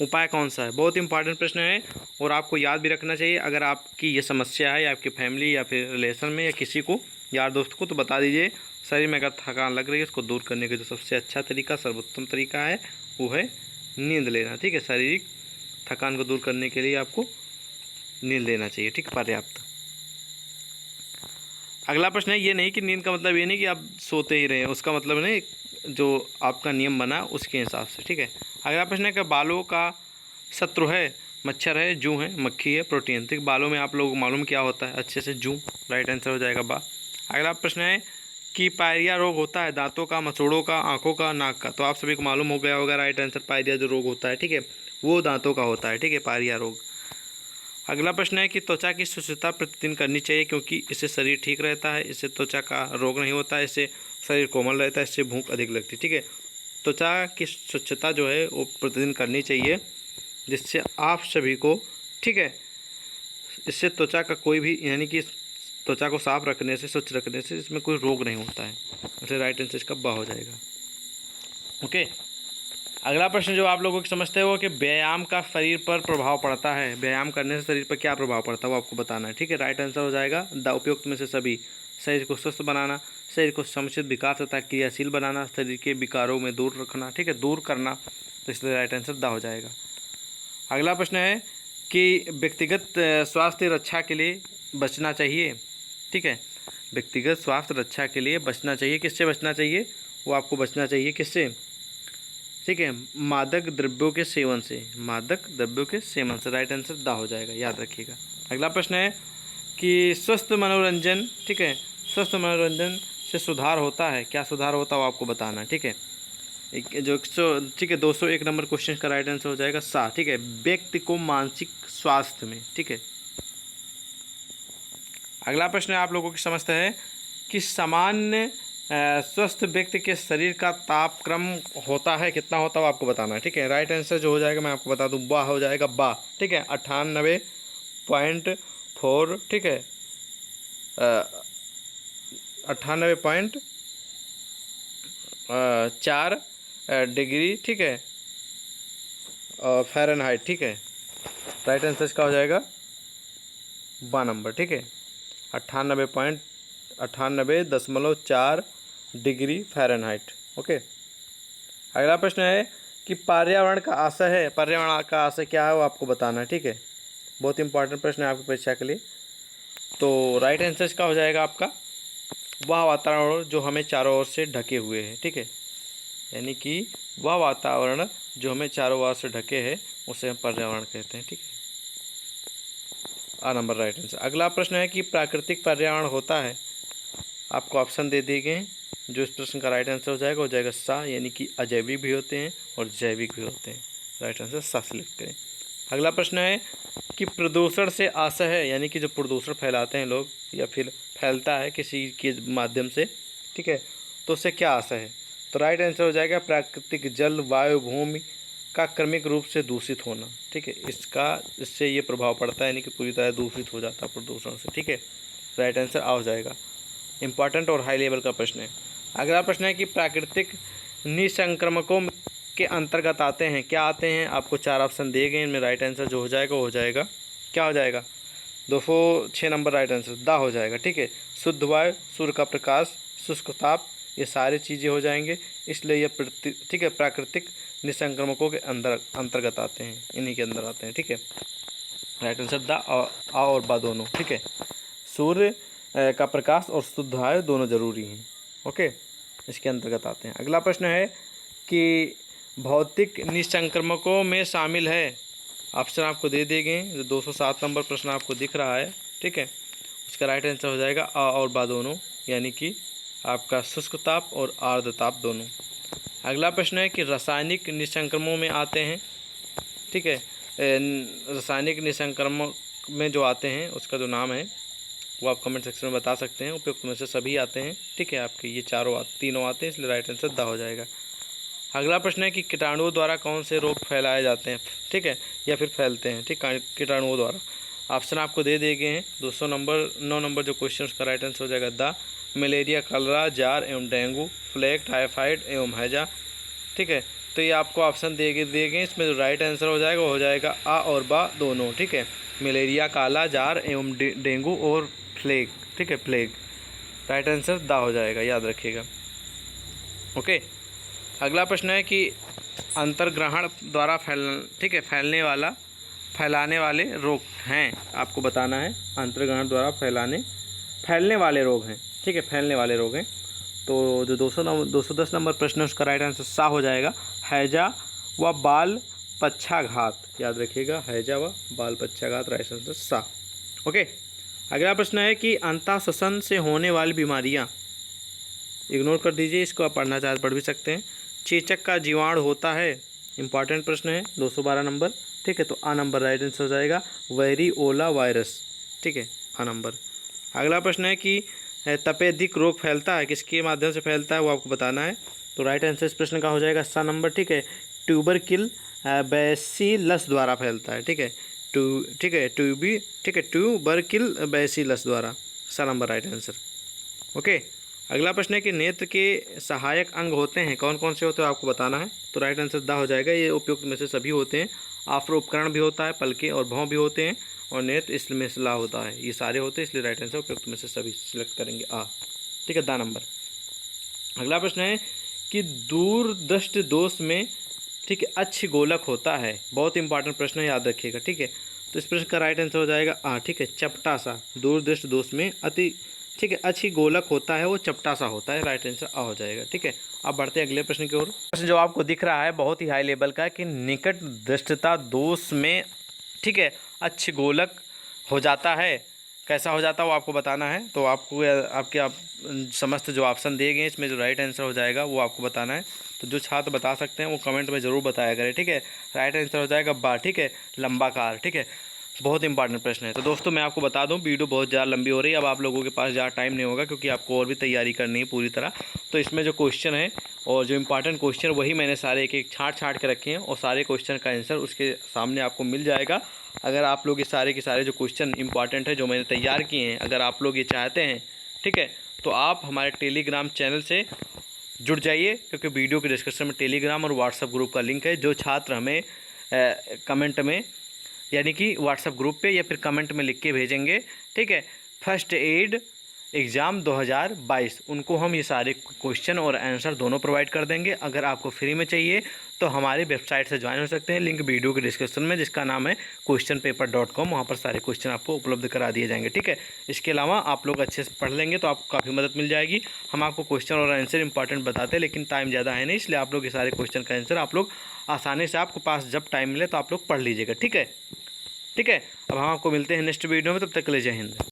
उपाय कौन सा है। बहुत इंपॉर्टेंट प्रश्न है और आपको याद भी रखना चाहिए। अगर आपकी ये समस्या है या आपकी फैमिली या फिर रिलेशन में या किसी को, यार दोस्त को, तो बता दीजिए। शरीर में अगर थकान लग रही है उसको दूर करने का जो सबसे अच्छा तरीका, सर्वोत्तम तरीका है वो है नींद लेना। ठीक है, शारीरिक थकान को दूर करने के लिए आपको नींद लेना चाहिए, ठीक, पर्याप्त। अगला प्रश्न है, ये नहीं कि नींद का मतलब ये नहीं कि आप सोते ही रहें, उसका मतलब नहीं, जो आपका नियम बना उसके हिसाब से। ठीक है, अगला प्रश्न है कि बालों का शत्रु है, मच्छर है, जूं है, मक्खी है, प्रोटीन। ठीक, बालों में आप लोगों को मालूम क्या होता है अच्छे से, जूं। राइट आंसर हो जाएगा बा। अगला प्रश्न है कि पायरिया रोग होता है दांतों का, मसूड़ों का, आंखों का, नाक का। तो आप सभी को मालूम हो गया होगा राइट आंसर, पायरिया जो रोग होता है, ठीक है, वो दांतों का होता है। ठीक है, पायरिया रोग। अगला प्रश्न है कि त्वचा की स्वच्छता प्रतिदिन करनी चाहिए, क्योंकि इससे शरीर ठीक रहता है, इससे त्वचा का रोग नहीं होता है, इससे शरीर कोमल रहता है, इससे भूख अधिक लगती है। ठीक है, त्वचा की स्वच्छता जो है वो प्रतिदिन करनी चाहिए, जिससे आप सभी को, ठीक है, इससे त्वचा का कोई भी, यानी कि त्वचा को साफ रखने से, स्वच्छ रखने से इसमें कोई रोग नहीं होता है, इसलिए राइट आंसर इसका बा हो जाएगा। ओके, अगला प्रश्न जो आप लोगों की समझते हो कि व्यायाम का शरीर पर प्रभाव पड़ता है, व्यायाम करने से शरीर पर क्या प्रभाव पड़ता है वो आपको बताना है। ठीक है, राइट आंसर हो जाएगा द, उपयुक्त में से सभी। शरीर को स्वस्थ बनाना, शरीर को समुचित विकास तथा क्रियाशील बनाना, शरीर के विकारों में दूर रखना, ठीक है, दूर करना, तो इसलिए राइट आंसर द हो जाएगा। अगला प्रश्न है कि व्यक्तिगत स्वास्थ्य रक्षा के लिए बचना चाहिए। ठीक है, व्यक्तिगत स्वास्थ्य रक्षा के लिए बचना चाहिए, किससे बचना चाहिए वो आपको बचना चाहिए, किससे, ठीक है, मादक द्रव्यों के सेवन से, मादक द्रव्यों के सेवन से। राइट आंसर द हो जाएगा, याद रखिएगा। अगला प्रश्न है कि स्वस्थ मनोरंजन, ठीक है, स्वस्थ मनोरंजन से सुधार होता है, क्या सुधार होता है वो आपको बताना है। ठीक है, ठीक है, 201 नंबर क्वेश्चन का राइट आंसर हो जाएगा सा। ठीक है, व्यक्ति को मानसिक स्वास्थ्य में। ठीक है, अगला प्रश्न आप लोगों की समझते हैं कि सामान्य स्वस्थ व्यक्ति के शरीर का तापक्रम होता है, कितना होता है वो आपको बताना है। ठीक है, राइट आंसर जो हो जाएगा मैं आपको बता दूं, बा हो जाएगा, बा। ठीक है, 98.4, ठीक है, 98 4 डिग्री, ठीक है, फ़ारेनहाइट, ठीक है। राइट आंसर इसका हो जाएगा 12 नंबर, ठीक है, 98.4 डिग्री फ़ारेनहाइट। ओके, अगला प्रश्न है कि पर्यावरण का आशय है, पर्यावरण का आशय क्या है वो आपको बताना है, ठीक है। बहुत इंपॉर्टेंट प्रश्न है आपकी परीक्षा के लिए। तो राइट आंसर इसका हो जाएगा आपका वह वातावरण जो हमें चारों ओर से ढके हुए है, ठीक है, यानी कि वह वातावरण जो हमें चारों ओर से ढके है उसे हम पर्यावरण कहते हैं, ठीक है। Number right answer. अगला प्रश्न है कि प्राकृतिक पर्यावरण होता है, आपको ऑप्शन दे दिए गए हैं। जो इस प्रश्न का राइट आंसर हो जाएगा सा, यानी कि अजैविक भी होते हैं और जैविक भी होते हैं। राइट आंसर सा लिखते हैं। अगला प्रश्न है कि प्रदूषण से आशय है, यानी कि जो प्रदूषण फैलाते हैं लोग या फिर फैलता है किसी के माध्यम से, ठीक है, तो उससे क्या आशय है। तो राइट आंसर हो जाएगा प्राकृतिक जल, वायु, भूमि का क्रमिक रूप से दूषित होना, ठीक है, इससे ये प्रभाव पड़ता है, यानी कि पूरी तरह दूषित हो जाता है प्रदूषण से, ठीक है। राइट आंसर हो जाएगा। इंपॉर्टेंट और हाई लेवल का प्रश्न है। अगला प्रश्न है कि प्राकृतिक निसंक्रमकों के अंतर्गत आते हैं, क्या आते हैं, आपको 4 ऑप्शन दिए गए, इनमें राइट आंसर जो हो जाएगा क्या हो जाएगा 206 नंबर राइट आंसर दा हो जाएगा, ठीक है। शुद्ध वायु, सूर्य का प्रकाश, शुष्क ताप, ये सारी चीज़ें हो जाएंगे, इसलिए ये ठीक है प्राकृतिक निसंक्रमकों के अंतर्गत आते हैं, इन्हीं के अंदर आते हैं, ठीक है। राइट आंसर दा और बा दोनों, ठीक है। सूर्य का प्रकाश और शुद्ध वायु दोनों जरूरी हैं, ओके, इसके अंतर्गत आते हैं। अगला प्रश्न है कि भौतिक निसंक्रमकों में शामिल है, ऑप्शन आपको दे दिए गए, जो 207 नंबर प्रश्न आपको दिख रहा है, ठीक है, उसका राइट आंसर हो जाएगा और बा दोनों, यानी कि आपका शुष्क ताप और आर्द्र ताप दोनों। अगला प्रश्न है कि रासायनिक निसंक्रमणों में आते हैं, ठीक है, रासायनिक निसंक्रमण में जो आते हैं उसका जो नाम है वो आप कमेंट सेक्शन में बता सकते हैं। उपयुक्त में से सभी आते हैं, ठीक है, आपके ये तीनों आते हैं, इसलिए राइट आंसर दा हो जाएगा। अगला प्रश्न है कि कीटाणुओं द्वारा कौन से रोग फैलाए जाते हैं, ठीक है, या फिर फैलते हैं, ठीक, कीटाणुओं द्वारा। ऑप्शन आपको दे दिए गए हैं। 9 नंबर जो क्वेश्चन उसका राइट आंसर हो जाएगा द मलेरिया, कलरा, जार एवं डेंगू, फ्लैग, टाइफाइड एवं हैजा, ठीक है। तो ये आपको ऑप्शन दिए गए, इसमें जो राइट आंसर हो जाएगा वो हो जाएगा आ और बा दोनों, ठीक है, मलेरिया, काला जार एवं डेंगू और फ्लैग, ठीक है, फ्लैग। राइट आंसर दा हो जाएगा, याद रखिएगा, ओके। अगला प्रश्न है कि अंतर्ग्रहण द्वारा ठीक है फैलाने वाले रोग हैं, आपको बताना है। अंतर्ग्रहण द्वारा फैलने वाले रोग हैं, ठीक है, फैलने वाले रोग हैं। तो जो 210 नंबर प्रश्न है उसका राइट आंसर सा हो जाएगा, हैजा व बाल पक्षाघात, याद रखिएगा, हैजा व बाल पक्षाघात, राइट आंसर सा, ओके। अगला प्रश्न है कि अंतःश्वसन से होने वाली बीमारियां, इग्नोर कर दीजिए, इसको आप पढ़ना चाहे पढ़ भी सकते हैं। चेचक का जीवाणु होता है, इंपॉर्टेंट प्रश्न है, 212 नंबर, ठीक है, तो आ नंबर राइट आंसर हो जाएगा वेरिओला वायरस, ठीक है, आ नंबर। अगला प्रश्न है कि तपेदिक रोग फैलता है, किसके माध्यम से फैलता है वो आपको बताना है। तो राइट आंसर इस प्रश्न का हो जाएगा सा नंबर, ठीक है, ट्यूबरकिल बैसिलस द्वारा फैलता है, ठीक है, ट्यूबरकिल बैसिलस द्वारा, सा नंबर राइट आंसर, ओके। अगला प्रश्न है कि नेत्र के सहायक अंग होते हैं, कौन कौन से होते हैं आपको बताना है। तो राइट आंसर दा हो जाएगा, ये उपयुक्त में से सभी होते हैं। आफ्र उपकरण भी होता है, पलके और भौं भी होते हैं, और नेत्र इसमें होता है, ये सारे होते हैं, इसलिए राइट आंसर उपयुक्त में से सभी सिलेक्ट करेंगे आ, ठीक है, दा नंबर। अगला प्रश्न है कि दूरदृष्टि दोष में, ठीक है, अच्छी गोलक होता है, बहुत इंपॉर्टेंट प्रश्न है, याद रखिएगा, ठीक है। तो इस प्रश्न का राइट आंसर हो जाएगा आ, ठीक है, चपटा सा, दूरदृष्टि दोष में ठीक है अच्छी गोलक होता है वो चपटा सा होता है, राइट आंसर आ हो जाएगा, ठीक है। अब बढ़ते हैं अगले प्रश्न की ओर। प्रश्न जो आपको दिख रहा है बहुत ही हाई लेवल का है कि निकट दृष्टता दोष में, ठीक है, अच्छी गोलक हो जाता है, कैसा हो जाता है वो आपको बताना है। तो आपको आपके समस्त जो ऑप्शन दिए गए इसमें जो राइट आंसर हो जाएगा वो आपको बताना है। तो जो छात्र बता सकते हैं वो कमेंट में ज़रूर बताया करें, ठीक है। राइट आंसर हो जाएगा बा, ठीक है, लंबाकार, ठीक है, बहुत इंपॉर्टेंट प्रश्न है। तो दोस्तों मैं आपको बता दूं वीडियो बहुत ज़्यादा लंबी हो रही है, अब आप लोगों के पास ज़्यादा टाइम नहीं होगा क्योंकि आपको और भी तैयारी करनी है पूरी तरह। तो इसमें जो क्वेश्चन है और जो इंपॉर्टेंट क्वेश्चन वही मैंने सारे एक छाँट के रखे हैं, और सारे क्वेश्चन का आंसर उसके सामने आपको मिल जाएगा। अगर आप लोग ये सारे के सारे जो क्वेश्चन इंपॉर्टेंट है जो मैंने तैयार किए हैं, अगर आप लोग ये चाहते हैं, ठीक है, तो आप हमारे टेलीग्राम चैनल से जुड़ जाइए, क्योंकि वीडियो के डिस्क्रिप्शन में टेलीग्राम और व्हाट्सएप ग्रुप का लिंक है। जो छात्र हमें कमेंट में यानी कि व्हाट्सएप ग्रुप पे या फिर कमेंट में लिख के भेजेंगे, ठीक है, फर्स्ट एड एग्ज़ाम 2022, उनको हम ये सारे क्वेश्चन और आंसर दोनों प्रोवाइड कर देंगे। अगर आपको फ्री में चाहिए तो हमारी वेबसाइट से ज्वाइन हो सकते हैं, लिंक वीडियो के डिस्क्रिप्शन में, जिसका नाम है questionpaper.com। वहाँ पर सारे क्वेश्चन आपको उपलब्ध करा दिए जाएंगे, ठीक है। इसके अलावा आप लोग अच्छे से पढ़ लेंगे तो आपको काफ़ी मदद मिल जाएगी। हम आपको क्वेश्चन और आंसर इंपॉर्टेंट बताते हैं, लेकिन टाइम ज़्यादा है नहीं, इसलिए आप लोग ये सारे क्वेश्चन का आंसर आप लोग आसानी से, आपको पास जब टाइम मिले तो आप लोग पढ़ लीजिएगा, ठीक है। ठीक है, अब हम आपको मिलते हैं नेक्स्ट वीडियो में, तब तक के लिए जय हिंद।